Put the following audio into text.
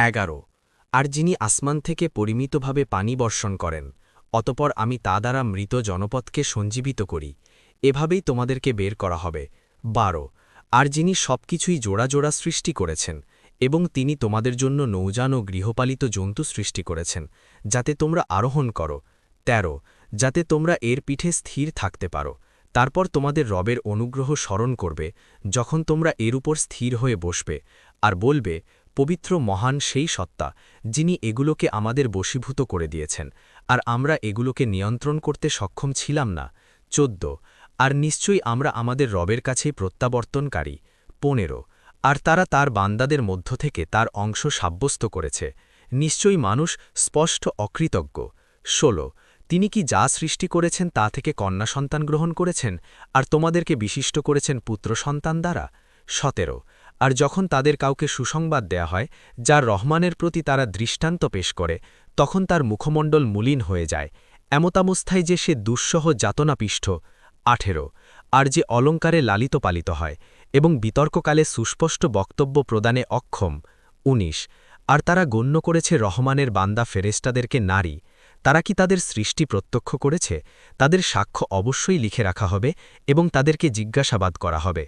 11 আর যিনি আসমান থেকে পরিমিতভাবে পানি বর্ষণ করেন অতপর আমি তা দ্বারা মৃত জনপদকে সঞ্জীবিত করি এভাবেই তোমাদেরকে বের করা হবে 12 আর যিনি সবকিছুই জোড়া জোড়া সৃষ্টি করেছেন এবং তিনি তোমাদের জন্য নৌযান ও গৃহপালিত জন্তু সৃষ্টি করেছেন যাতে তোমরা আরোহণ করো 13 যাতে তোমরা এর পিঠে স্থির থাকতে পারো তারপর তোমাদের রবের অনুগ্রহ স্মরণ করবে যখন তোমরা এর উপর স্থির হয়ে বসবে আর বলবে পবিত্র মহান সেই সত্তা যিনি এগুলোকে আমাদের বশীভূত করে দিয়েছেন আর আমরা এগুলোকে নিয়ন্ত্রণ করতে সক্ষম ছিলাম না 14 আর নিশ্চয়ই আমরা আমাদের রবের কাছেই প্রত্যাবর্তনকারী 15 আর তারা তার বান্দাদের মধ্য থেকে তার অংশ সাব্যস্ত করেছে নিশ্চয়ই মানুষ স্পষ্ট অকৃতজ্ঞ 16 তিনি কি যা সৃষ্টি করেছেন তা থেকে কন্যা সন্তান গ্রহণ করেছেন আর তোমাদেরকে বিশিষ্ট করেছেন পুত্র সন্তান দ্বারা 17 আর যখন তাদের কাউকে সুসংবাদ দেয়া হয় যার রহমানের প্রতি তারা দৃষ্টান্ত পেশ করে তখন তার মুখমণ্ডল মলিন হয়ে যায় এমতাবস্থায় যে সে দুঃসহ যাতনাপিষ্ঠ 18 আর যে অলঙ্কারে লালিত পালিত হয় এবং বিতর্ককালে সুস্পষ্ট বক্তব্য প্রদানে অক্ষম 19 আর তারা গণ্য করেছে রহমানের বান্দা ফেরেস্তাদেরকে নারী তারা কি তাদের সৃষ্টি প্রত্যক্ষ করেছে তাদের সাক্ষ্য অবশ্যই লিখে রাখা হবে এবং তাদেরকে জিজ্ঞাসাবাদ করা হবে